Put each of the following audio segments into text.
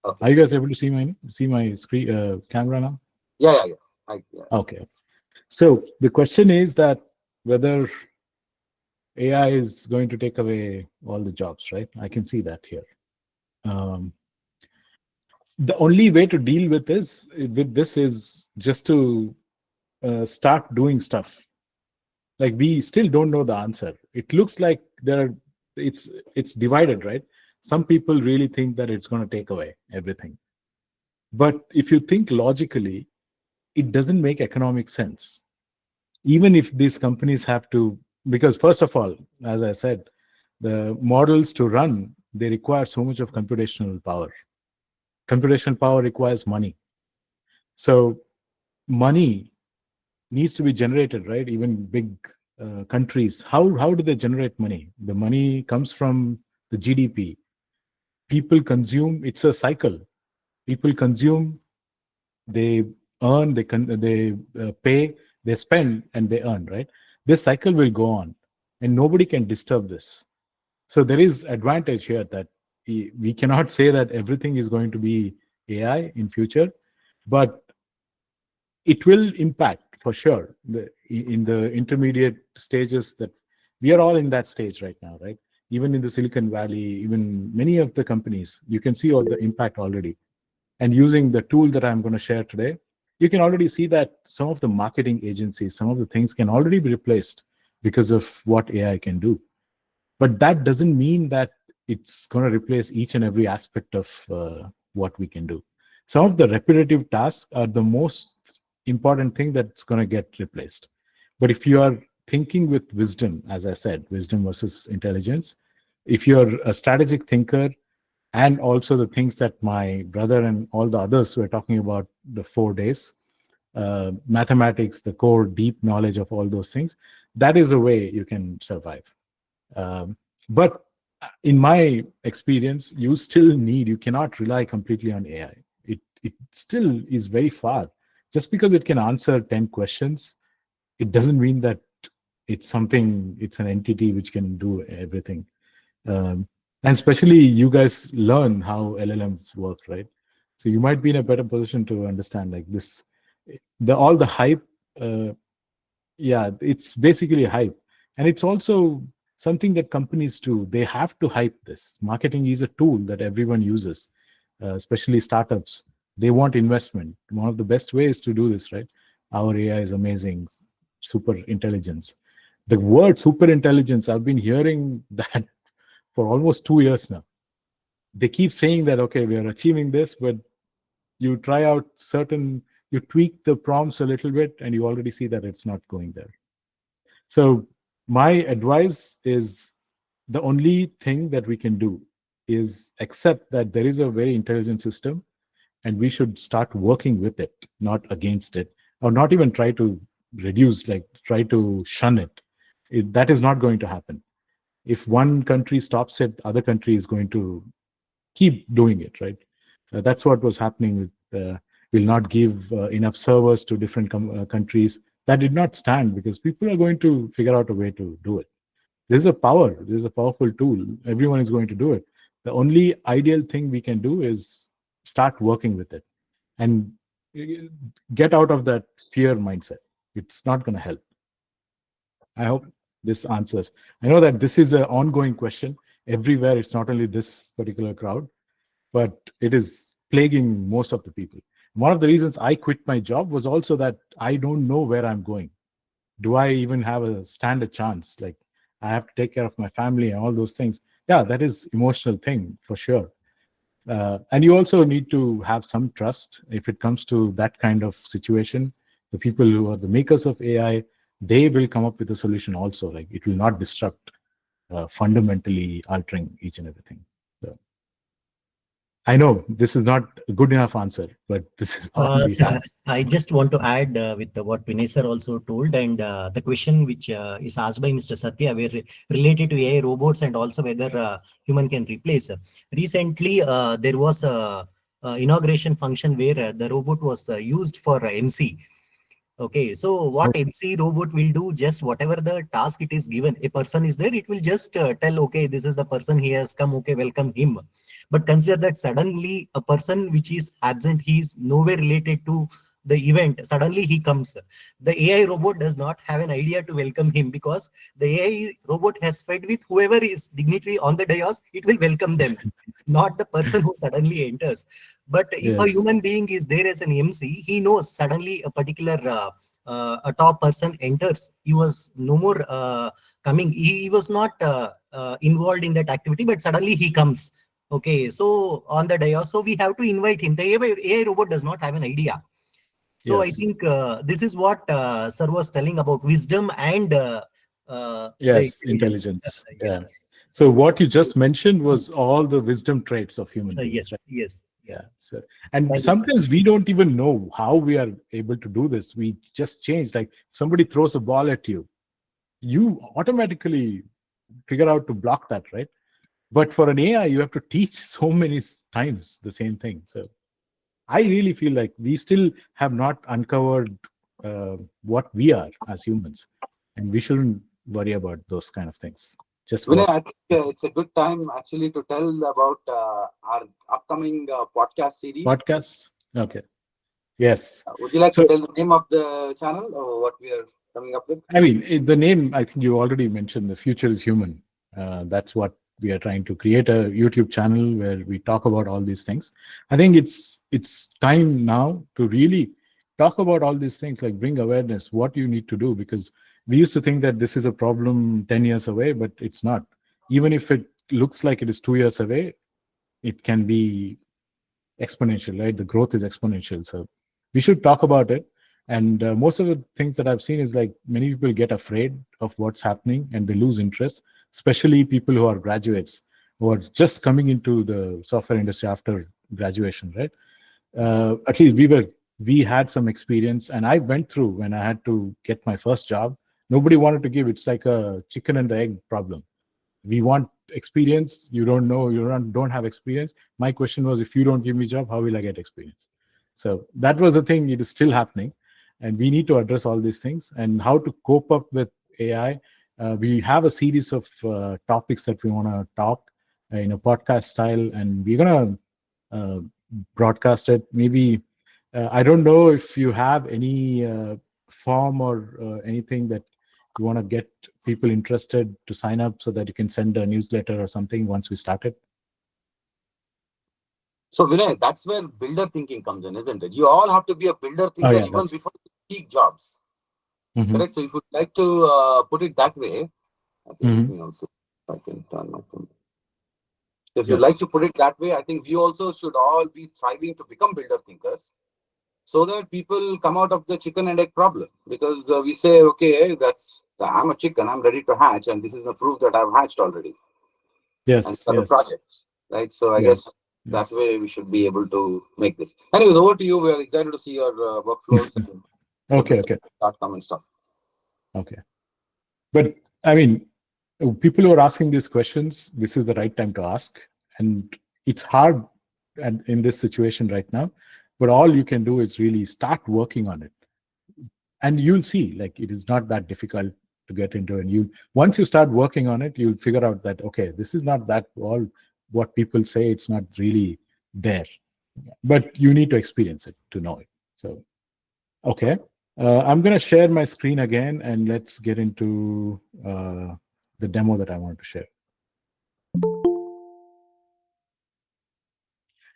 Okay. Are you guys able to see my screen camera now? Yeah. Yeah. Okay. So the question is that whether AI is going to take away all the jobs, right? I can see that here. Um, the only way to deal with this is just to start doing stuff. Like we still don't know the answer. It looks like it's divided, right? Some people really think that it's going to take away everything. But if you think logically, it doesn't make economic sense. Even if these companies have to, because first of all, as I said, the models to run, they require so much of computational power. Computational power requires money. So money needs to be generated, right? Even big countries, how do they generate money? The money comes from the GDP. People consume. It's a cycle. People consume, they earn, they pay, they spend, and they earn, right? This cycle will go on, and nobody can disturb this. So there is advantage here that we cannot say that everything is going to be AI in future, but it will impact for sure in the intermediate stages that we are all in that stage right now, right? Even in the Silicon Valley, even many of the companies, you can see all the impact already. And using the tool that I'm going to share today, you can already see that some of the marketing agencies, some of the things can already be replaced because of what AI can do. But that doesn't mean that it's going to replace each and every aspect of what we can do. Some of the repetitive tasks are the most important thing that's going to get replaced. But if you are thinking with wisdom, as I said, wisdom versus intelligence, if you're a strategic thinker, and also the things that my brother and all the others were talking about, the 4 days, mathematics, the core deep knowledge of all those things, that is the way you can survive. But in my experience, you cannot rely completely on AI. It still is very far. Just because it can answer 10 questions, it doesn't mean that it's an entity which can do everything. And especially you guys learn how LLMs work, right? So you might be in a better position to understand like this. All the hype, uh, yeah, it's basically hype. And it's also something that companies do. They have to hype this. Marketing is a tool that everyone uses, especially startups. They want investment. One of the best ways to do this, right? Our AI is amazing, super intelligence. The word super intelligence, I've been hearing that for almost 2 years now. They keep saying that, okay, we are achieving this, but you try out you tweak the prompts a little bit and you already see that it's not going there. So my advice is the only thing that we can do is accept that there is a very intelligent system and we should start working with it, not against it, or not even try to shun it. That is not going to happen. If one country stops it, other country is going to keep doing it, right? That's what was happening with will not give enough servers to different countries. That did not stand because people are going to figure out a way to do it. This is a powerful tool. Everyone is going to do it. The only ideal thing we can do is start working with it and uh, get out of that fear mindset. It's not going to help. I hope this answers. I know that this is an ongoing question everywhere. It's not only this particular crowd, but it is plaguing most of the people. One of the reasons I quit my job was also that I don't know where I'm going. Do I even have stand a chance? Like I have to take care of my family and all those things. Yeah, that is emotional thing for sure. And you also need to have some trust if it comes to that kind of situation. The people who are the makers of AI, they will come up with a solution also. Like it will not disrupt, fundamentally altering each and everything. So I know this is not a good enough answer, but this is all we So have. I just want to add with what Vinay sir also told, and the question which is asked by Mr. Satya, where related to AI robots and also whether human can replace. Recently, there was a inauguration function where the robot was used for MC. Okay, so what MC robot will do, just whatever the task it is given, a person is there, it will just tell, okay, this is the person, he has come, okay, welcome him. But consider that suddenly a person which is absent, he is nowhere related to the event. Suddenly he comes. The AI robot does not have an idea to welcome him, because the AI robot has fed with whoever is dignitary on the dais. It will welcome them, not the person who suddenly enters. But if a Yes. human being is there as an MC, he knows suddenly a particular a top person enters. He was no more coming. He was not involved in that activity, but suddenly he comes. Okay, so on the day, so we have to invite him. The AI robot does not have an idea. So I Yes. think this is what Sir was telling about wisdom and the Yes. intelligence. Intelligence. Yeah. Yeah. So what you just mentioned was all the wisdom traits of human beings, Yes. right? Yes. Yeah. Yeah. So, and Thank you. sometimes we don't even know how we are able to do this. We just change. Like somebody throws a ball at you, you automatically figure out to block that, right? But for an AI, you have to teach so many times the same thing. So I really feel like we still have not uncovered what we are as humans, and we shouldn't worry about those kind of things. Just Vinay, work. I think it's a good time actually to tell about our upcoming podcast series. Podcasts. Okay. Yes. Would you like to So tell the name of the channel or what we are coming up with? I mean, the name, I think you already mentioned, the future is human. That's what we are trying to create, a YouTube channel where we talk about all these things. I think it's time now to really talk about all these things, like bring awareness, what you need to do, because we used to think that this is a problem 10 years away, but it's not. Even if it looks like it is 2 years away, it can be exponential, right? The growth is exponential. So we should talk about it. And most of the things that I've seen is like many people get afraid of what's happening and they lose interest, especially people who are graduates who are just coming into the software industry after graduation, right? At least we had some experience, and I went through when I had to get my first job. Nobody wanted to give. It's like a chicken and the egg problem. We want experience, you don't know, don't have experience. My question was, if you don't give me job, how will I get experience? So that was the thing. It is still happening, and we need to address all these things and how to cope up with AI. We have a series of topics that we want to talk in a podcast style, and we're going to broadcast it. Maybe I don't know if you have any form or anything that you want to get people interested to sign up so that you can send a newsletter or something once we start it. So, Vinay, that's where builder thinking comes in, isn't it? You all have to be a builder Oh thinker yeah, even that's. before you seek jobs. Hmm. Correct? So, if you'd like to put it that way, okay, let Hmm. me also, I can turn my camera. If you'd Yes. like to put it that way, I think we also should all be striving to become builder thinkers so that people come out of the chicken and egg problem. Because we say, okay, that's I'm a chicken, I'm ready to hatch, and this is the proof that I've hatched already. And Yes. for the Yes. projects, right? So I Yes. guess that Yes. way we should be able to make this. Anyways, over to you. We are excited to see your workflows and the Okay. builder Okay. outcome and stuff. Okay. But I mean, people who are asking these questions, this is the right time to ask. And it's hard and in this situation right now. But all you can do is really start working on it. And you'll see, like, it is not that difficult to get into. And you, once you start working on it, you'll figure out that, okay, this is not that all what people say, it's not really there. But you need to experience it to know it. So, okay. I'm going to share my screen again and let's get into the demo that I want to share.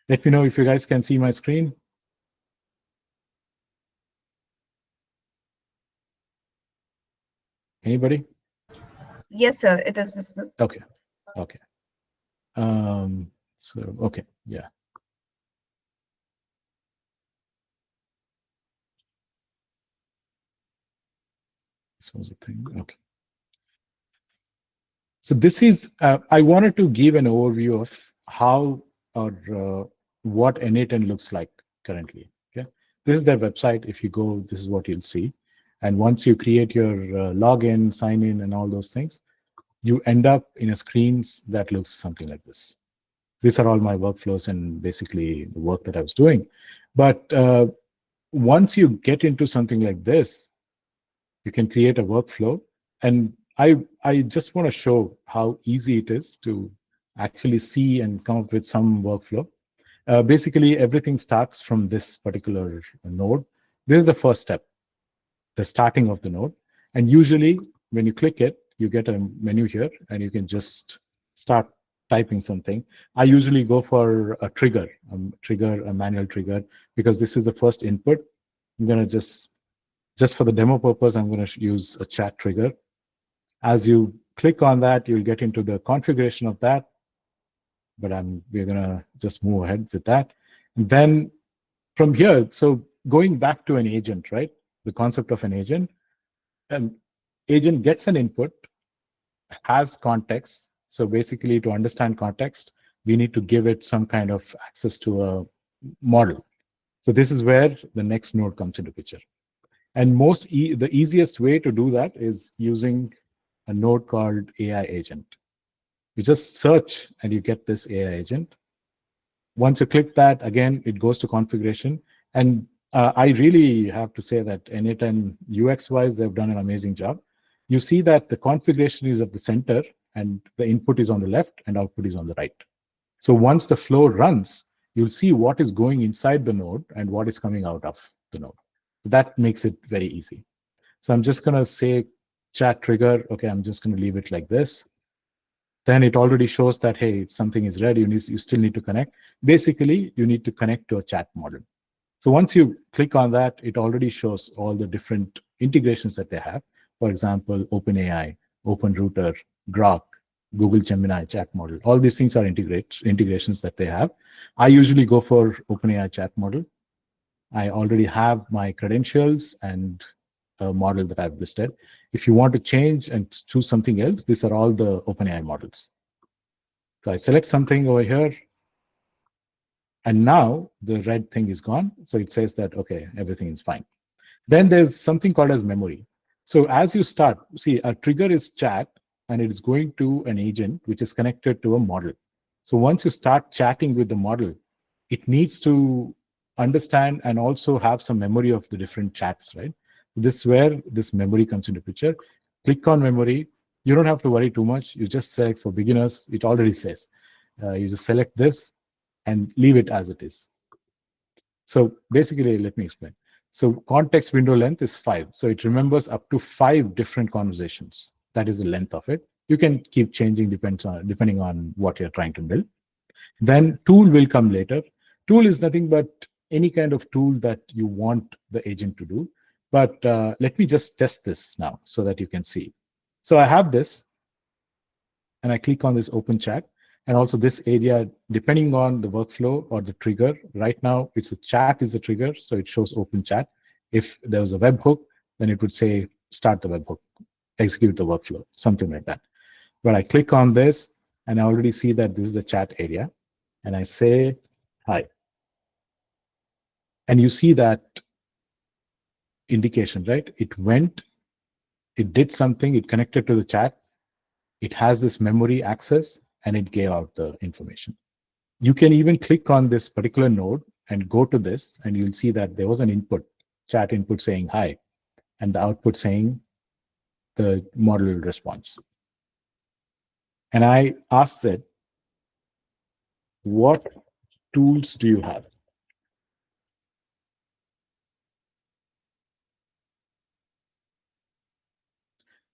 Let me know if you guys can see my screen. Anybody? Yes, sir, it is visible. Okay. Okay. So, okay. Yeah. This was the thing. Okay. So this is, I wanted to give an overview of how or what N8N looks like currently. Okay. This is their website. If you go, this is what you'll see. And once you create your login, sign in, and all those things, you end up in a screen that looks something like this. These are all my workflows and basically the work that I was doing. But once you get into something like this, you can create a workflow. And I just want to show how easy it is to actually see and come up with some workflow. Basically, everything starts from this particular node. This is the first step, the starting of the node. And usually when you click it, you get a menu here and you can just start typing something. I usually go for a trigger, a manual trigger, because this is the first input. I'm going to just for the demo purpose, I'm going to use a chat trigger. As you click on that, you'll get into the configuration of that, but we're going to just move ahead with that. And then from here, so going back to an agent, right? The concept of an agent gets an input, has context. So basically, to understand context, we need to give it some kind of access to a model. So this is where the next node comes into picture. And the easiest way to do that is using a node called AI agent. You just search and you get this AI agent. Once you click that, again, it goes to configuration. And I really have to say that N8N UX-wise, they've done an amazing job. You see that the configuration is at the center and the input is on the left and output is on the right. So once the flow runs, you'll see what is going inside the node and what is coming out of the node. That makes it very easy. So I'm just going to say chat trigger. Okay, I'm just going to leave it like this. Then it already shows that, hey, something is ready. You still need to connect. Basically, you need to connect to a chat model. So once you click on that, it already shows all the different integrations that they have. For example, OpenAI, OpenRouter, Grok, Google Gemini chat model. All these things are integrations that they have. I usually go for OpenAI chat model. I already have my credentials and a model that I've listed. If you want to change and choose something else, these are all the OpenAI models. So I select something over here, and now the red thing is gone. So it says that, okay, everything is fine. Then there's something called as memory. So as you start, see, a trigger is chat, and it is going to an agent, which is connected to a model. So once you start chatting with the model, it needs to understand and also have some memory of the different chats, right? This is where this memory comes into picture. Click on memory. You don't have to worry too much. You just select for beginners. It already says. You just select this and leave it as it is. So basically, let me explain. So context window length is 5. So it remembers up to 5 different conversations. That is the length of it. You can keep changing depending on what you're trying to build. Then tool will come later. Tool is nothing but any kind of tool that you want the agent to do. But let me just test this now so that you can see. So I have this, and I click on this open chat. And also this area, depending on the workflow or the trigger, right now it's a chat is the trigger, so it shows open chat. If there was a webhook, then it would say start the webhook, execute the workflow, something like that. But I click on this, and I already see that this is the chat area, and I say hi. And you see that indication, right? It went, it did something, it connected to the chat, it has this memory access, and it gave out the information. You can even click on this particular node and go to this, and you'll see that there was an input, chat input saying hi, and the output saying the model response. And I asked it, what tools do you have?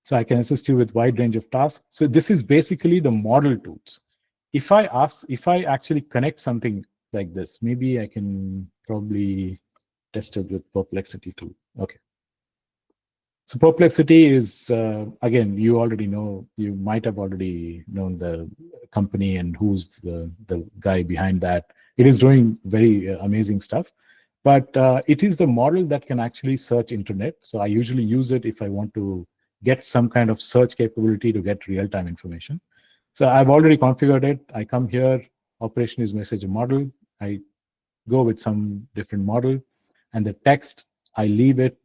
So I can assist you with wide range of tasks. So this is basically the model tools. If I actually connect something like this, maybe I can probably test it with Perplexity too. Okay. So Perplexity is, again, you already know, you might have already known the company and who's the guy behind that. It is doing very amazing stuff, but it is the model that can actually search internet. So I usually use it if I want to get some kind of search capability to get real-time information. So I've already configured it. I come here, operation is message model. I go with some different model, and the text, I leave it.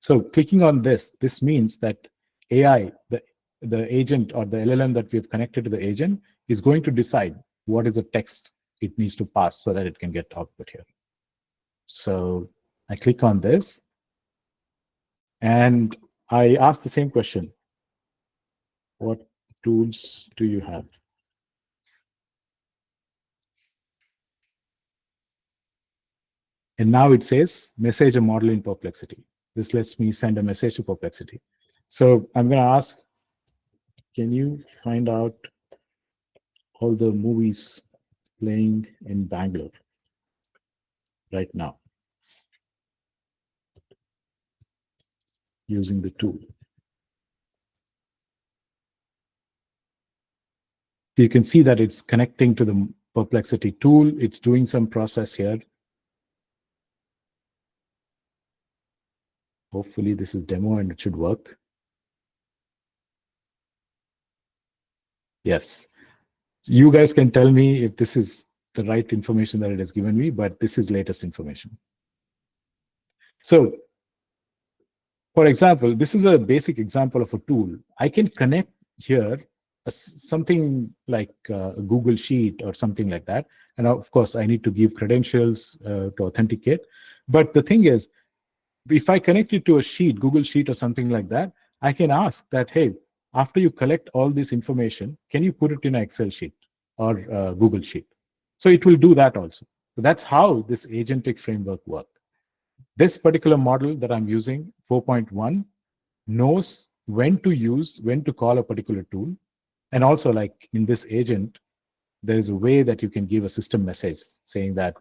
So clicking on this means that AI, the agent or the LLM that we've connected to the agent is going to decide what is the text it needs to pass so that it can get output here. So I click on this, and I ask the same question. What tools do you have? And now it says message a model in Perplexity. This lets me send a message to Perplexity. So I'm going to ask, can you find out all the movies playing in Bangalore right now using the tool? So you can see that it's connecting to the Perplexity tool. It's doing some process here. Hopefully this is demo and it should work. Yes. You guys can tell me if this is the right information that it has given me, but this is latest information. So, for example, this is a basic example of a tool. I can connect here something like a Google Sheet or something like that. And of course, I need to give credentials to authenticate. But the thing is, if I connect it to a sheet, Google Sheet or something like that, I can ask that, hey, after you collect all this information, can you put it in an Excel sheet or Google Sheet? So it will do that also. So that's how this agentic framework works. This particular model that I'm using, 4.1, knows when to call a particular tool. And also, like in this agent, there is a way that you can give a system message saying that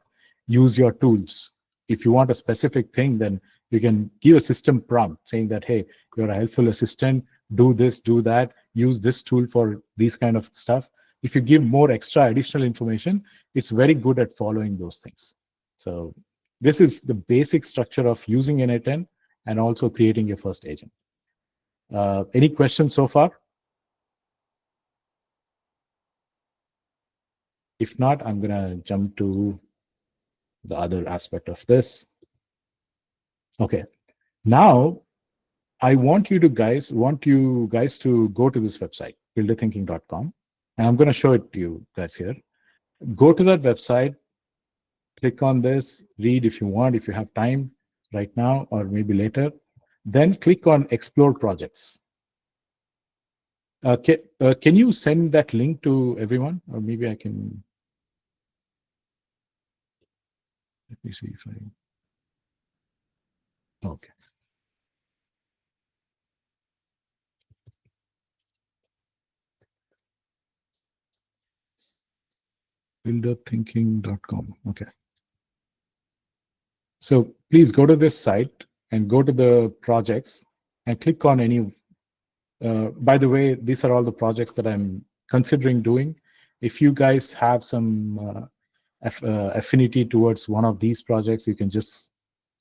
use your tools. If you want a specific thing, then you can give a system prompt saying that, hey, you're a helpful assistant, do this, do that, use this tool for these kind of stuff. If you give more extra additional information, it's very good at following those things. So this is the basic structure of using N8N and also creating your first agent. Any questions so far? If not, I'm going to jump to the other aspect of this. Okay. Now, I want you guys to go to this website, builderthinking.com. And I'm going to show it to you guys here. Go to that website, click on this, read if you want, if you have time right now or maybe later. Then click on Explore Projects. Can you send that link to everyone? Or maybe I can. Let me see if I. Okay. BuilderThinking.com. Okay. So please go to this site and go to the projects and click on any. By the way, these are all the projects that I'm considering doing. If you guys have some affinity towards one of these projects, you can just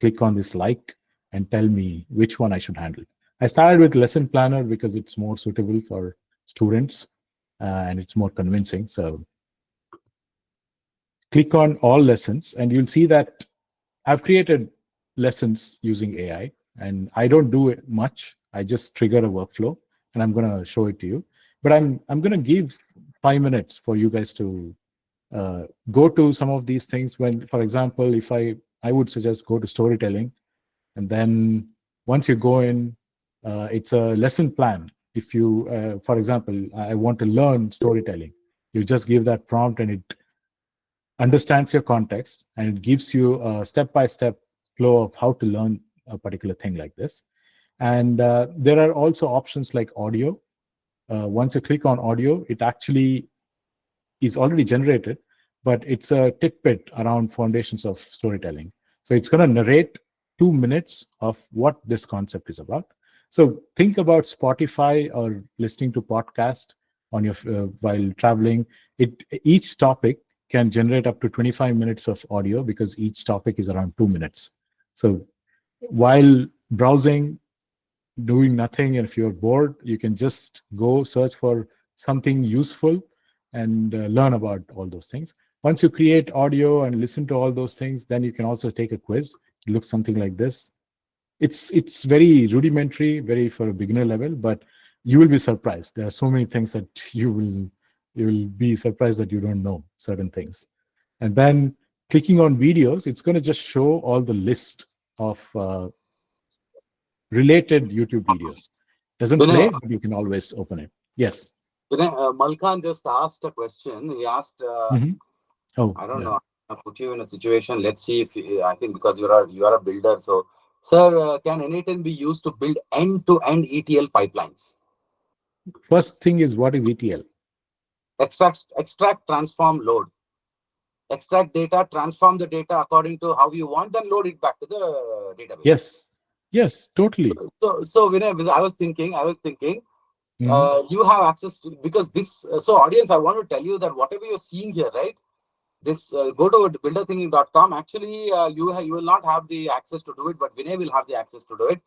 click on this like and tell me which one I should handle. I started with lesson planner because it's more suitable for students and it's more convincing. So click on all lessons and you'll see that I've created lessons using AI and I don't do it much. I just trigger a workflow and I'm going to show it to you. But I'm going to give 5 minutes for you guys to go to some of these things. When, for example, if I would suggest go to storytelling, and then once you go in, it's a lesson plan. If you, for example, I want to learn storytelling, you just give that prompt and it understands your context and it gives you a step-by-step flow of how to learn a particular thing like this. And there are also options like audio. Once you click on audio, it actually is already generated, but it's a tidbit around foundations of storytelling. So it's going to narrate 2 minutes of what this concept is about. So think about Spotify or listening to podcast on your while traveling. Each topic can generate up to 25 minutes of audio because each topic is around 2 minutes. So while browsing, doing nothing, and if you're bored, you can just go search for something useful and learn about all those things. Once you create audio and listen to all those things, then you can also take a quiz. It looks something like this. It's very rudimentary, very for a beginner level, but you will be surprised. There are so many things that you will be surprised that you don't know certain things. And then clicking on videos, it's going to just show all the list of related YouTube videos. Doesn't play, Vinay, but you can always open it. Yes. Malkan just asked a question. He asked, Oh, I don't yeah. know, I'll put you in a situation. Let's see if I think because you are a builder. So, sir, can N8N be used to build end-to-end ETL pipelines? First thing is, what is ETL? Extract, transform, load. Extract data, transform the data according to how you want, then load it back to the database. Yes, totally. So Vinay, I was thinking, you have access to, because this. So audience, I want to tell you that whatever you're seeing here, right? This go to builderthinking.com. Actually, you will not have the access to do it, but Vinay will have the access to do it.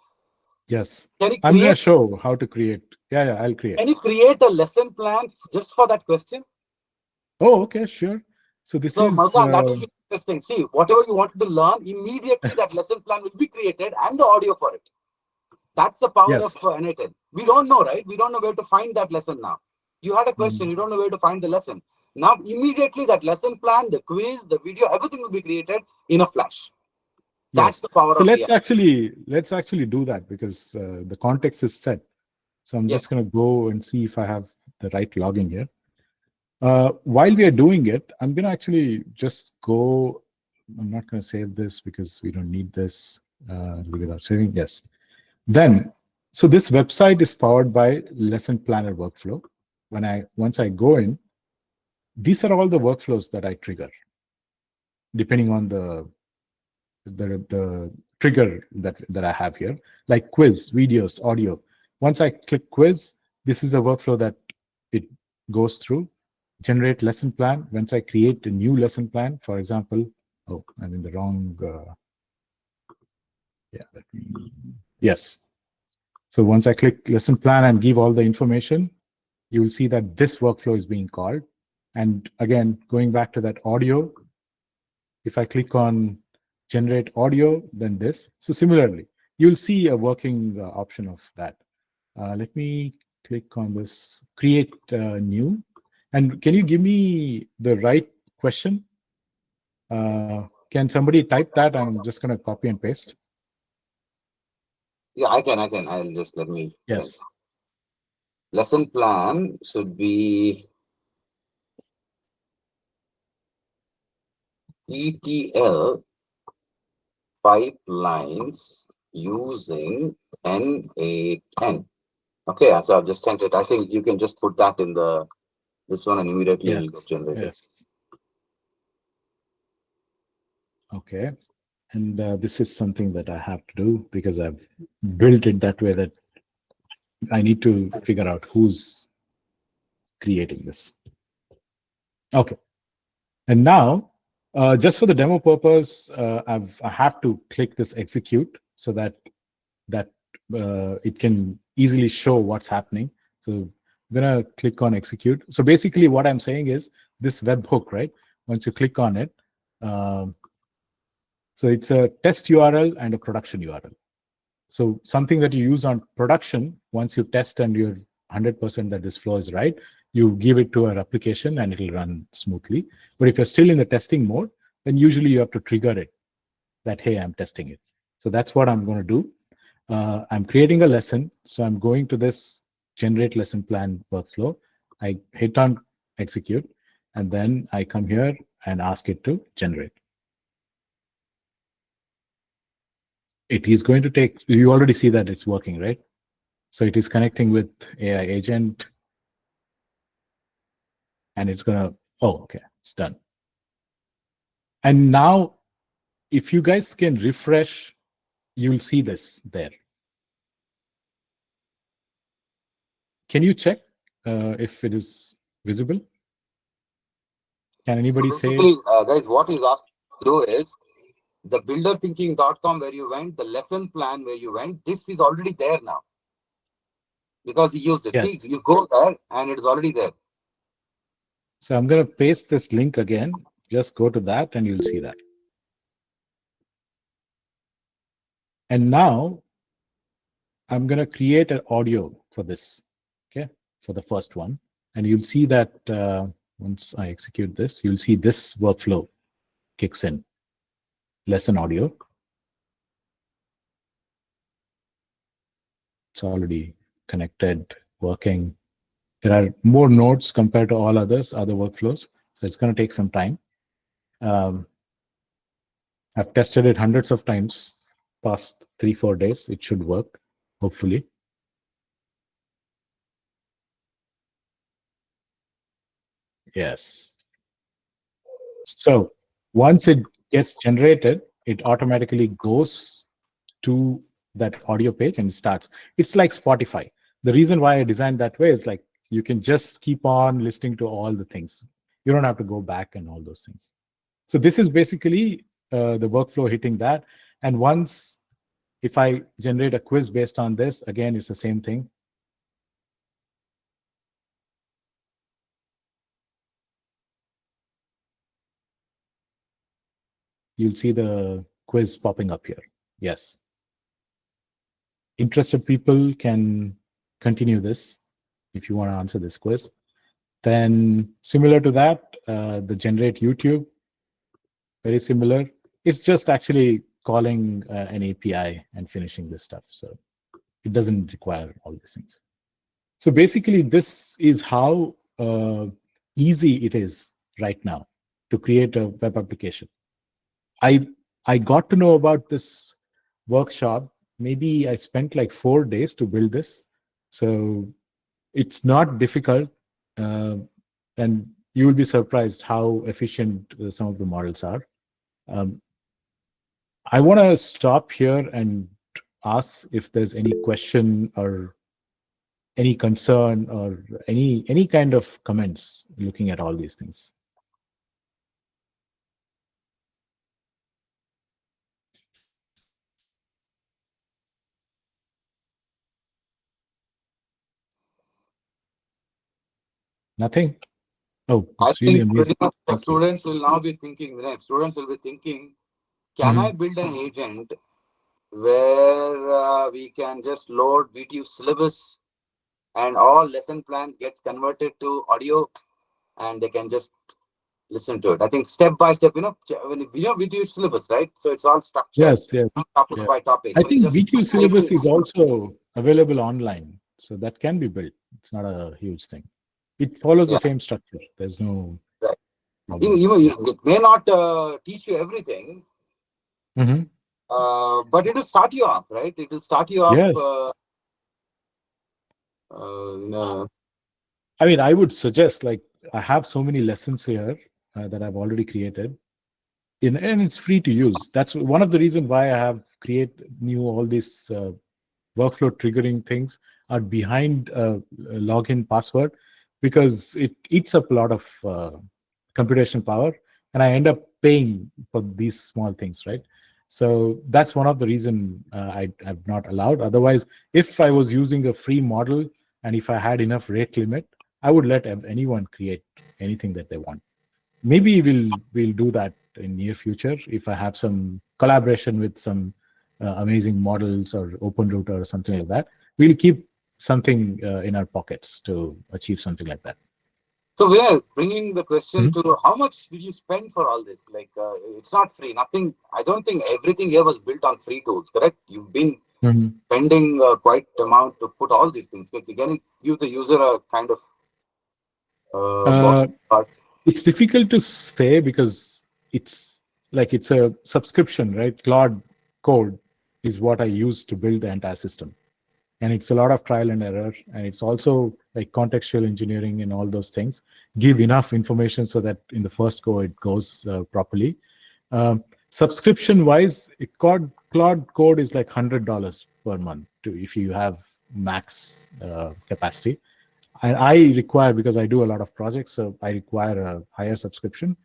Yes. Can you I'm going to create? show how to create. Yeah, I'll create. Can you create a lesson plan just for that question? Oh, okay, sure. So this So, is Madan, that will be interesting. See, whatever you wanted to learn, immediately that lesson plan will be created and the audio for it. That's the power yes, of N8N. We don't know, right? We don't know where to find that lesson now. You had a question, Mm. you don't know where to find the lesson. Now, immediately that lesson plan, the quiz, the video, everything will be created in a flash. That's Yes. the power So of let's AI. actually do that, because the context is set. So I'm Yes. just going to go and see if I have the right login here. While we are doing it, I'm going to actually just go. I'm not going to save this because we don't need this. Leave it without saving. Yes. Then, so this website is powered by Lesson Planner workflow. Once I go in, these are all the workflows that I trigger, depending on the trigger that I have here, like quiz, videos, audio. Once I click quiz, this is a workflow that it goes through. Generate lesson plan. Once I create a new lesson plan, for example, oh, I'm in the wrong. Yes. So once I click lesson plan and give all the information, you will see that this workflow is being called. And again, going back to that audio, if I click on generate audio, then this. So similarly, you'll see a working option of that. Let me click on this, create new. And can you give me the right question? Can somebody type that? I'm just going to copy and paste. Yeah, I can. I'll just let me send. Yes. Lesson plan should be ETL pipelines using N8N. Okay, so I've just sent it. I think you can just put that in this one and immediately it'll get generated. Yes. Okay. And this is something that I have to do because I've built it that way that I need to figure out who's creating this. Okay. And now, just for the demo purpose, I have to click this execute so that it can easily show what's happening. So I'm gonna click on execute. So basically what I'm saying is this webhook, right? Once you click on it, so it's a test URL and a production URL. So something that you use on production, once you test and you're 100% that this flow is right, you give it to our application and it'll run smoothly. But if you're still in the testing mode, then usually you have to trigger it that, hey, I'm testing it. So that's what I'm going to do. I'm creating a lesson. So I'm going to this generate lesson plan workflow. I hit on execute, and then I come here and ask it to generate. It is going to take, you already see that it's working, right? So it is connecting with AI agent, and it's gonna, oh, okay, it's done. And now, if you guys can refresh, you'll see this there. Can you check if it is visible? Can anybody So say? basically, guys, what he's asked to do is the builderthinking.com where you went, the lesson plan where you went, this is already there now because he used it. Yes. See, you go there and it's already there. So I'm going to paste this link again. Just go to that and you'll see that. And now I'm going to create an audio for this, okay, for the first one. And you'll see that once I execute this, you'll see this workflow kicks in. Lesson audio. It's already connected, working. There are more nodes compared to all other workflows. So it's going to take some time. I've tested it hundreds of times past 3-4 days. It should work, hopefully. Yes. So once it gets generated, it automatically goes to that audio page and starts. It's like Spotify. The reason why I designed that way is like you can just keep on listening to all the things. You don't have to go back and all those things. So this is basically the workflow hitting that. And once, if I generate a quiz based on this, again, it's the same thing. You'll see the quiz popping up here. Yes. Interested people can continue this if you want to answer this quiz. Then similar to that, the generate YouTube, very similar. It's just actually calling an API and finishing this stuff. So it doesn't require all these things. So basically, this is how easy it is right now to create a web application. I got to know about this workshop. Maybe I spent like 4 days to build this. So it's not difficult. And you will be surprised how efficient some of the models are. I want to stop here and ask if there's any question or any concern or any kind of comments looking at all these things. Nothing? Oh, I it's really think amazing. pretty much Thank you. students will now be thinking, students will be thinking, can I build an agent where we can just load VTU syllabus and all lesson plans gets converted to audio and they can just listen to it. I think step by step, when VTU syllabus, right? So it's all structured. Yes, yes. Topic Yeah. by topic. I So you think just VQ syllabus is also available online, so that can be built. It's not a huge thing. It follows the same structure. There's no right. problem. It may not teach you everything, but it will start you off, right? It will start you off. Yes. I mean, I would suggest, like, I have so many lessons here that I've already created, and it's free to use. That's one of the reasons why I have created all these workflow triggering things are behind login password, because it eats up a lot of computational power, and I end up paying for these small things, right? So that's one of the reason I've not allowed. Otherwise, if I was using a free model and if I had enough rate limit, I would let anyone create anything that they want. Maybe we'll do that in near future if I have some collaboration with some amazing models or OpenRouter or something like that. We'll keep something in our pockets to achieve something like that. So we are bringing the question to how much did you spend for all this? Like, it's not free. Nothing. I don't think everything here was built on free tools. Correct? You've been spending quite amount to put all these things. Like, you can give the user a kind of. It's difficult to say because it's a subscription, right? Claude Code is what I use to build the entire system. And it's a lot of trial and error. And it's also like contextual engineering and all those things. Give enough information so that in the first go, it goes properly. Subscription-wise, Claude Code is like $100 per month if you have max capacity. And I require, because I do a lot of projects, so I require a higher subscription.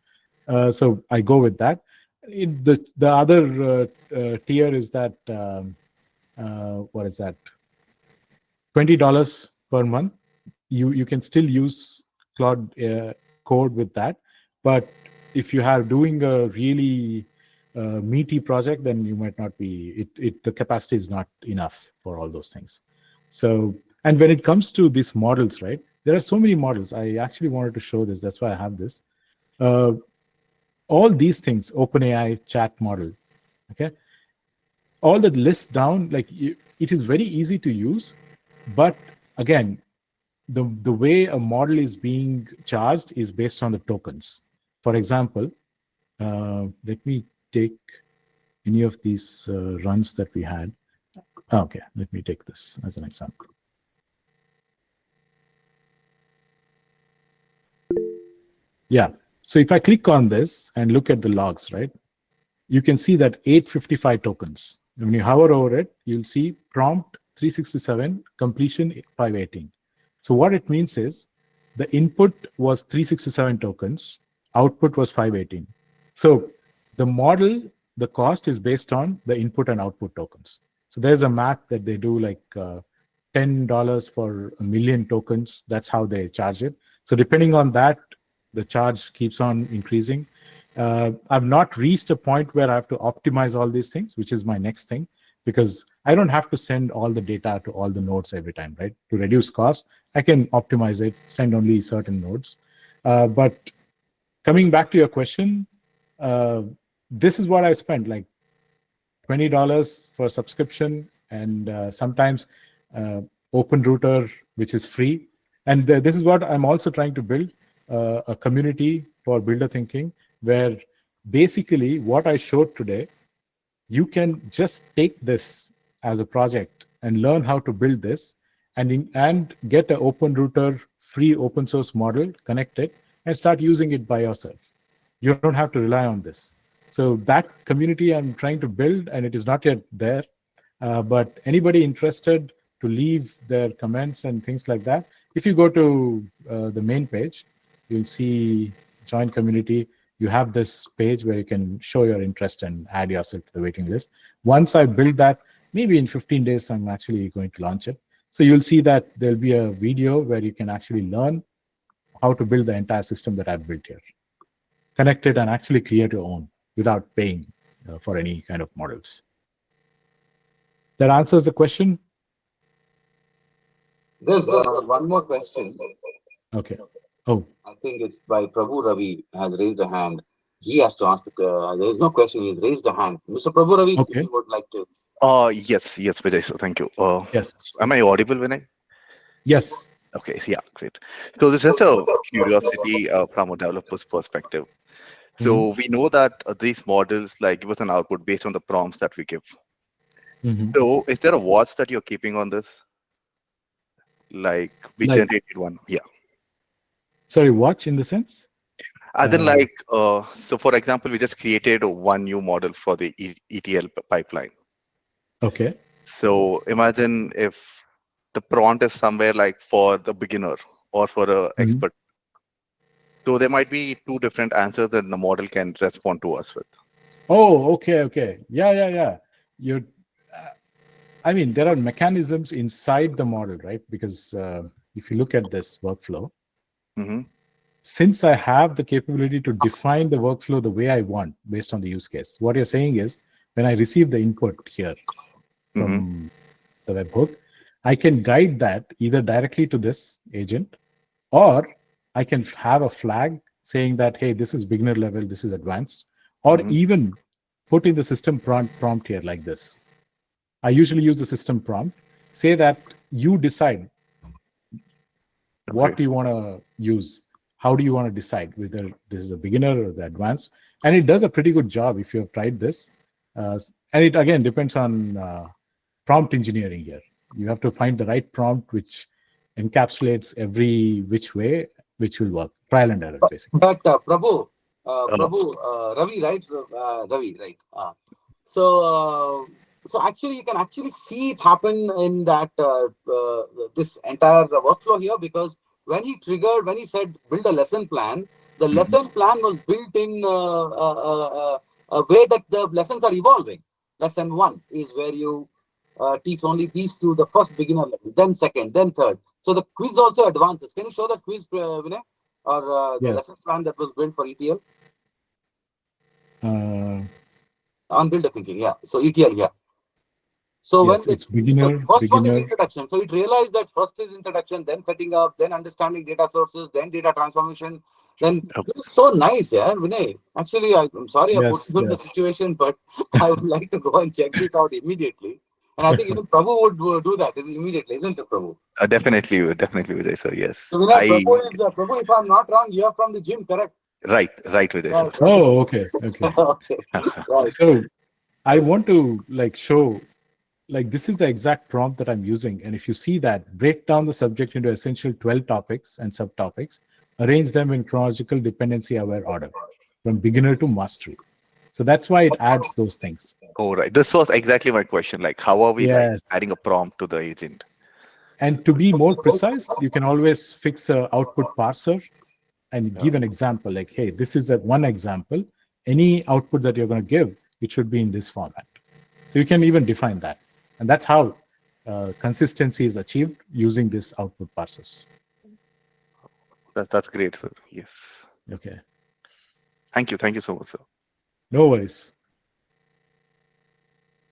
So I go with that. The other tier is that, what is that? $20 per month. You can still use Claude Code with that. But if you are doing a really meaty project, then you might not be, the capacity is not enough for all those things. So, and when it comes to these models, right, there are so many models. I actually wanted to show this. That's why I have this. All these things, OpenAI chat model, okay? All the list down, like it is very easy to use. But again, the way a model is being charged is based on the tokens. For example, let me take any of these runs that we had. Okay, let me take this as an example. Yeah, so if I click on this and look at the logs, right, you can see that 855 tokens. When you hover over it, you'll see prompt 367, completion 518. So what it means is the input was 367 tokens, output was 518. So the model, the cost is based on the input and output tokens. So there's a math that they do, like $10 for a million tokens. That's how they charge it. So depending on that, the charge keeps on increasing. I've not reached a point where I have to optimize all these things, which is my next thing, because I don't have to send all the data to all the nodes every time, right? To reduce cost, I can optimize it, send only certain nodes. But coming back to your question, this is what I spent, like $20 for subscription, and sometimes OpenRouter, which is free. And this is what I'm also trying to build, a community for builder thinking, where basically what I showed today, you can just take this as a project and learn how to build this, and get an OpenRouter free open source model, connect it, and start using it by yourself. You don't have to rely on this. So that community I'm trying to build, and it is not yet there. But anybody interested to leave their comments and things like that, if you go to the main page, you'll see join community. You have this page where you can show your interest and add yourself to the waiting list. Once I build that, maybe in 15 days, I'm actually going to launch it. So you'll see that there'll be a video where you can actually learn how to build the entire system that I've built here. Connect it and actually create your own without paying for any kind of models. That answers the question? There's one more question. Okay. Oh. I think it's by Prabhu Ravi has raised a hand. He has to ask there is no question. He's raised a hand. Mr. Prabhu Ravi, okay. if you would like to. Yes, Vijay. So thank you. Yes. Am I audible, Vinay? Yes. Okay. So yeah, great. So this is just a curiosity from a developer's perspective. So we know that these models like give us an output based on the prompts that we give. So is there a watch that you're keeping on this? Like we generated one. Yeah. Sorry, watch in the sense? And then so for example, we just created one new model for the ETL pipeline. Okay. So imagine if the prompt is somewhere like for the beginner or for an expert. So there might be two different answers that the model can respond to us with. Oh, okay. Yeah. I mean, there are mechanisms inside the model, right? Because if you look at this workflow, since I have the capability to define the workflow the way I want based on the use case, what you're saying is when I receive the input here from the webhook, I can guide that either directly to this agent, or I can have a flag saying that, hey, this is beginner level, this is advanced, or even put in the system prompt here like this. I usually use the system prompt, say that you decide what do you want to use. How do you want to decide whether this is a beginner or the advanced? And it does a pretty good job if you have tried this. And it, again, depends on prompt engineering here. You have to find the right prompt which encapsulates every which way, which will work. Trial and error, basically. But Ravi, right? Ravi, right? So actually, you can actually see it happen in that this entire workflow here, because when he said build a lesson plan, the lesson plan was built in a way that the lessons are evolving. Lesson 1 is where you teach only these two, the first beginner level, then second, then third. So the quiz also advances. Can you show the quiz, Vinay? Or the lesson plan that was built for ETL? On builder thinking, yeah. So ETL, yeah. So yes, when it's beginner, the first one is introduction. So it realized that first is introduction, then setting up, then understanding data sources, then data transformation. Then it's so nice, yeah, Vinay. Actually, I'm sorry I put you in the situation, but I would like to go and check this out immediately. And I think even Prabhu would do that immediately, isn't it, Prabhu? Definitely, Vijay, sir. Yes. So Vinay, Prabhu, if I'm not wrong, you're from the gym, correct? Right, Vijay, sir. Oh, okay. Okay. Right. So I want to like show like this is the exact prompt that I'm using. And if you see that, break down the subject into essential 12 topics and subtopics, arrange them in chronological dependency aware order from beginner to mastery. So that's why it adds those things. Oh, right. This was exactly my question. Like, how are we like Yes. adding a prompt to the agent? And to be more precise, you can always fix a output parser and Yeah. give an example like, hey, this is that one example. Any output that you're going to give, it should be in this format. So you can even define that. And that's how consistency is achieved using this output parsers. That's great, sir. Yes. Okay. Thank you. Thank you so much, sir. No worries.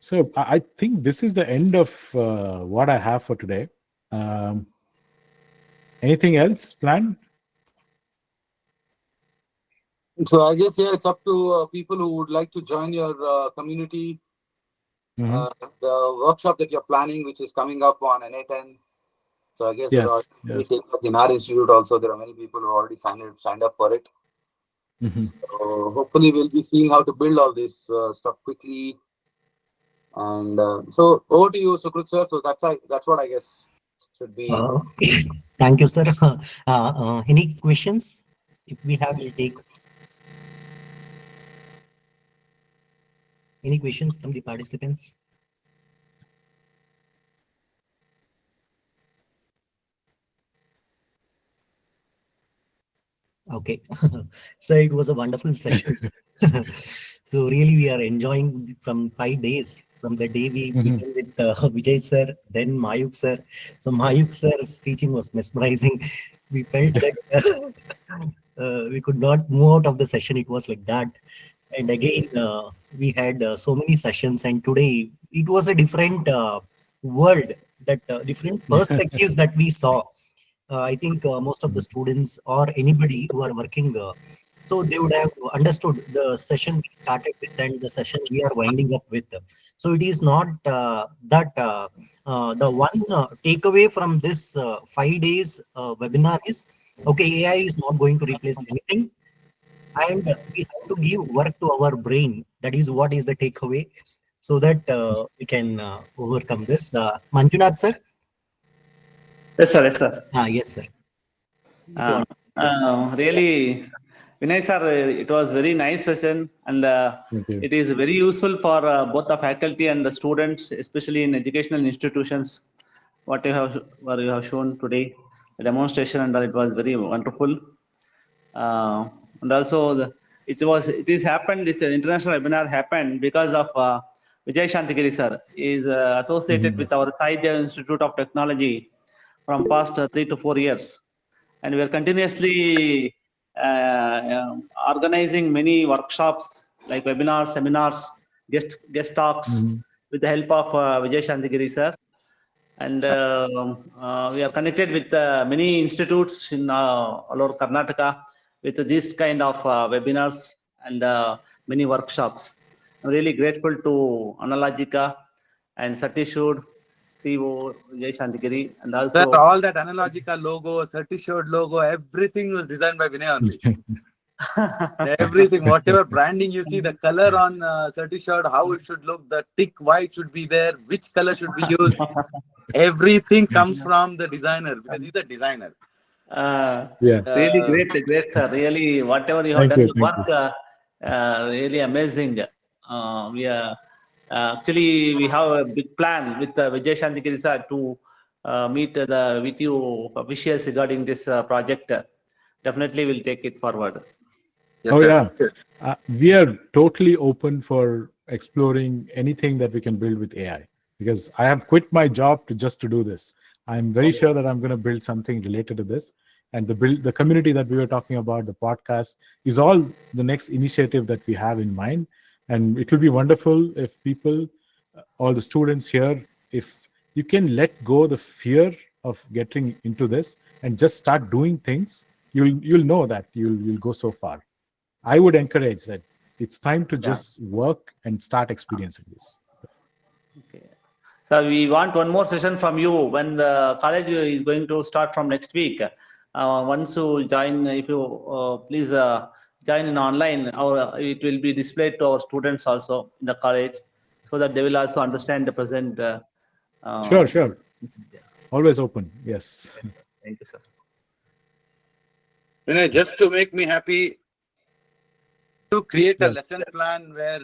So I think this is the end of what I have for today. Anything else planned? So I guess, yeah, it's up to people who would like to join your community, Mhm. the workshop that you're planning, which is coming up on N8N. So I guess there are Yes. many Yes. takers in our institute also. There are many people who already signed up for it. Mhm. So hopefully we'll be seeing how to build all this stuff quickly. And so over to you, Sukrut sir. So that's what I guess should be. Thank you, sir. Any questions? If we have, we'll take. Any questions from the participants? Okay. So it was a wonderful session. So really we are enjoying from 5 days from the day we Mhm. began with Vijay sir, then Mayuk sir. So Mayuk sir's teaching was mesmerizing. We felt that we could not move out of the session. It was like that. And again, we had so many sessions, and today it was a different world, that different perspectives that we saw. I think most of the students or anybody who are working, so they would have understood the session we started with and the session we are winding up with. So it is not that the one takeaway from this 5 days webinar is, okay, AI is not going to replace anything, and we have to give work to our brain. That is what is the takeaway, so that we can overcome this. Manjunath sir? Yes, sir. Yes, sir. Yes, sir. If you want. Really, Vinay sir, it was very nice session, and Thank you. it is very useful for both the faculty and the students, especially in educational institutions. What you have shown today, the demonstration, and it was very wonderful. And also, it is happened. This international webinar happened because of Vijay Shanthagiri sir. He is associated with our Saidya Institute of Technology from past 3 to 4 years, and we are continuously organizing many workshops like webinars, seminars, guest talks Mhm. with the help of Vijay Shanthagiri sir. And we are connected with many institutes in all over Karnataka with this kind of webinars and many workshops. I'm really grateful to Analogica and Satishud, CEO Vijay Shanthagiri, and Sir, also all that Analogica logo, certitude logo, everything was designed by Vinay only. Everything, whatever branding you see, the color on certitude, how it should look, the tick, why it should be there, which color should be used. Everything comes from the designer because he's a designer. Yeah. really great, sir. Really, whatever you have Thank done, you. the Thank you. work, really amazing. We are actually we have a big plan with Vijay Shanthagiri sir to meet the VTU officials regarding this project. Definitely, we'll take it forward. Yes, Oh, sir. yeah. We are totally open for exploring anything that we can build with AI because I have quit my job to do this. I'm very sure that I'm going to build something related to this. And the community that we were talking about, the podcast, is all the next initiative that we have in mind. And it will be wonderful if people, all the students here, if you can let go the fear of getting into this and just start doing things, you'll know that you'll go so far. I would encourage that it's time to just work and start experiencing this. Okay. So we want one more session from you when the college is going to start from next week. Once you join, if you please join in online, or it will be displayed to our students also in the college. so that they will also understand the present. Sure. Always open. Yes. Yes, sir. Thank you, sir. Vinay, just to make me happy, to create a Yes. lesson plan where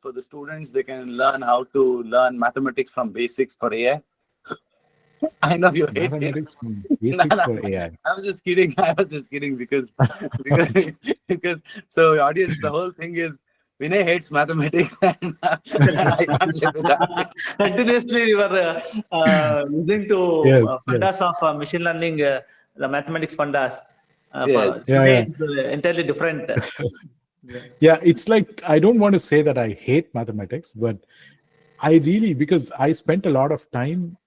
for the students they can learn how to learn mathematics from basics for AI. I know you hate it. Mathematics from No, basics no, for AI. I was just kidding. I was just kidding because so audience, the whole thing is Vinay hates mathematics and I can't live without it. Continuously, we were listening to Yes, fundas of machine learning, the mathematics fundas. Yes. Today Yeah. it's entirely different. Yeah, it's like I don't want to say that I hate mathematics, but I really, because I spent a lot of time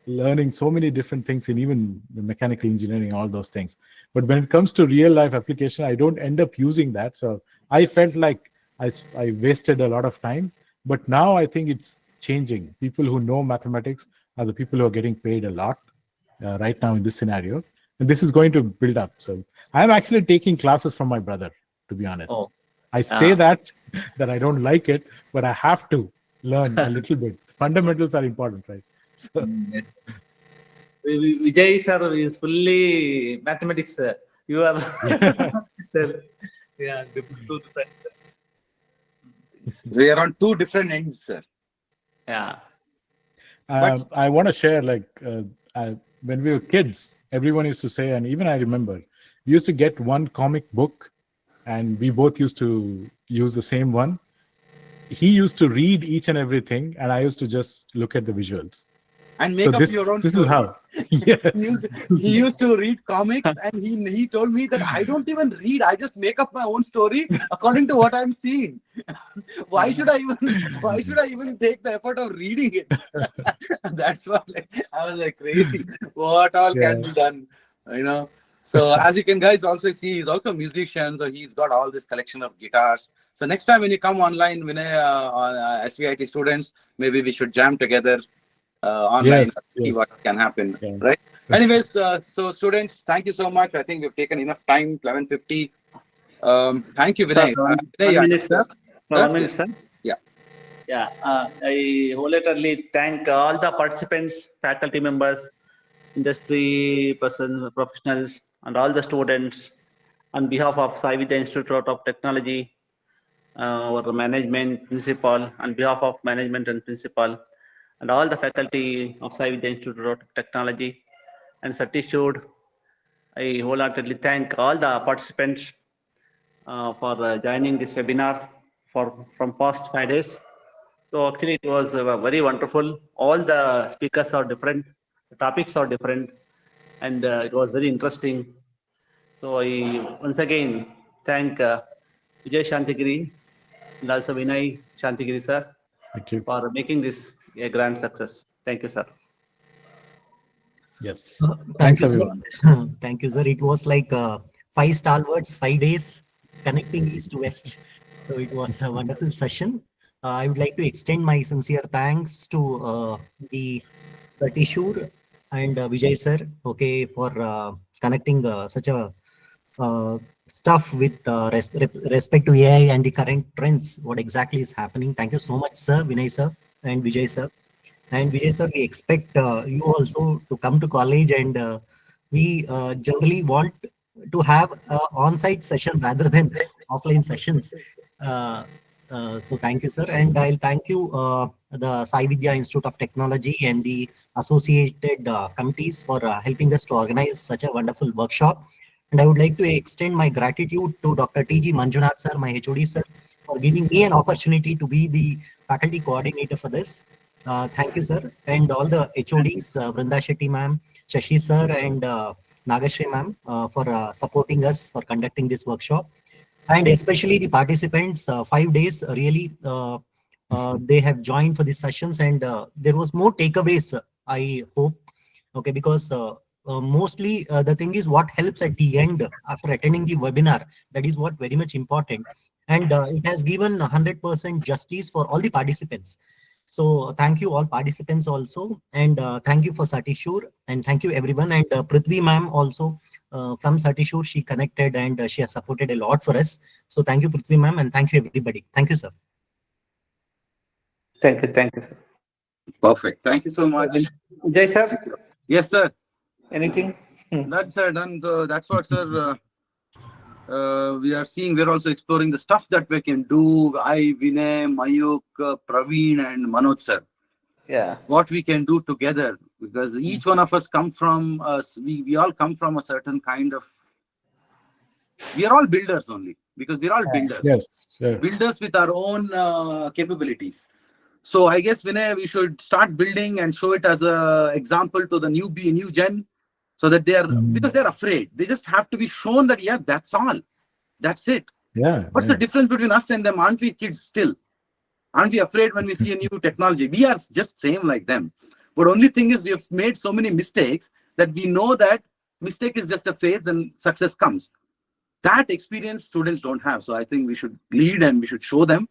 learning so many different things in even the mechanical engineering, all those things. But when it comes to real life application, I don't end up using that. So I felt like I wasted a lot of time. But now I think it's changing. People who know mathematics are the people who are getting paid a lot right now in this scenario. And this is going to build up. So I'm actually taking classes from my brother, to be honest. Oh. I say that I don't like it, but I have to learn a little bit. Fundamentals are important, right? So, Yes. Vijay sir is fully mathematics. You are yeah, two different things. We are on two different ends, sir. Yeah. I want to share, like, when we were kids, everyone used to say, and even I remember, we used to get one comic book, and we both used to use the same one. He used to read each and everything, and I used to just look at the visuals. And make up your own This story. is how. Yes. He used to read comics, and he told me that I don't even read. I just make up my own story according to what I'm seeing. Why should I even take the effort of reading it? That's what I was like crazy. What all can be done, you know? So as you can guys also see, he's also a musician. So he's got all this collection of guitars. So next time when you come online, Vinay, on SVIT students, maybe we should jam together online, see what can happen, right? Anyways, so students, thank you so much. I think we've taken enough time, 11:50. Thank you, Vinay. Sir, one Vinay, minute, sir. Sir? 1 minute, sir. Yeah. Yeah. I wholeheartedly thank all the participants, faculty members, industry persons, professionals, and all the students on behalf of Sai Vidya Institute of Technology, our management, principal, on behalf of management and principal, and all the faculty of Sai Vidya Institute of Technology and Certitude. I wholeheartedly thank all the participants for joining this webinar from past 5 days. So actually it was very wonderful. All the speakers are different, the topics are different, and it was very interesting. So I once again thank Vinay Shanthagiri and also Vinay Shanthagiri sir for making this a grand success. Thank you, sir. Yes. Thank Thanks, you, sir. everyone. Thank you, sir. It was like 5 stalwarts, 5 days connecting east to west. So it was a wonderful session. I would like to extend my sincere thanks to the Satishur and Vijay sir, okay, for connecting such a stuff with respect to AI and the current trends, what exactly is happening. Thank you so much, sir, Vinay sir and Vijay sir. And Vijay sir, we expect you also to come to college, and we generally want to have an on-site session rather than offline sessions. So thank you, sir. And I'll thank you, the Sai Vidya Institute of Technology and the associated committees for helping us to organize such a wonderful workshop. And I would like to extend my gratitude to Dr. T.G. Manjunath sir, my HOD sir, for giving me an opportunity to be the faculty coordinator for this. Thank you, sir. And all the HODs, Vrinda Shetty ma'am, Shashi sir, and Nagashri ma'am for supporting us for conducting this workshop. And especially the participants, 5 days, really, they have joined for these sessions, and there was more takeaways, I hope. Okay, because mostly the thing is what helps at the end after attending the webinar. That is what very much important. And it has given 100% justice for all the participants. So thank you all participants also, and thank you for Satishur, and thank you everyone. And Prithvi ma'am also from Satishur, she connected and she has supported a lot for us. So thank you Prithvi ma'am, and thank you everybody. Thank you, sir. Thank you, sir. Perfect. Thank you so much. Jay, sir, Yes, sir. anything? That's done. So that's what, sir. We are seeing. We're also exploring the stuff that we can do. I, Vinay, Mayuk, Praveen, and Manoj, sir. Yeah. What we can do together, because each one of us come from us. We all come from a certain kind of. We are all builders only, because we're all builders. Yes, sure. Builders with our own capabilities. So I guess, Vinay, we should start building and show it as a example to the new gen, so that they are, because they're afraid. They just have to be shown that, yeah, that's all. That's it. Yeah. What's the difference between us and them? Aren't we kids still? Aren't we afraid when we see a new technology? We are just same like them. But only thing is, we have made so many mistakes that we know that mistake is just a phase and success comes. That experience students don't have. So I think we should lead and we should show them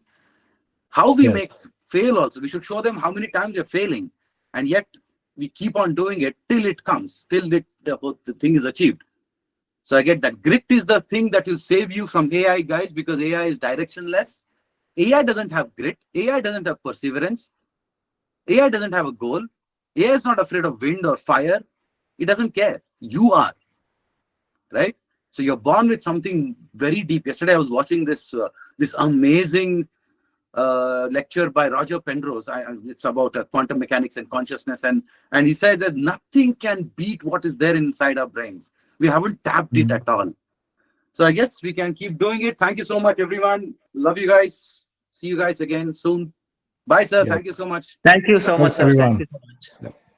how we make fail also. We should show them how many times we're failing. And yet we keep on doing it till it comes, till the thing is achieved. So I get that grit is the thing that will save you from AI, guys, because AI is directionless. AI doesn't have grit. AI doesn't have perseverance. AI doesn't have a goal. AI is not afraid of wind or fire. It doesn't care. You are, right? So you're born with something very deep. Yesterday I was watching this amazing lecture by Roger Penrose. It's about quantum mechanics and consciousness, and he said that nothing can beat what is there inside our brains. We haven't tapped it at all. So I guess we can keep doing it. Thank you so much, everyone. Love you guys. See you guys again soon. Bye, sir. Yeah. Thank you so much. Thank you so much, Thanks, sir. everyone. Thank you so much. Yeah.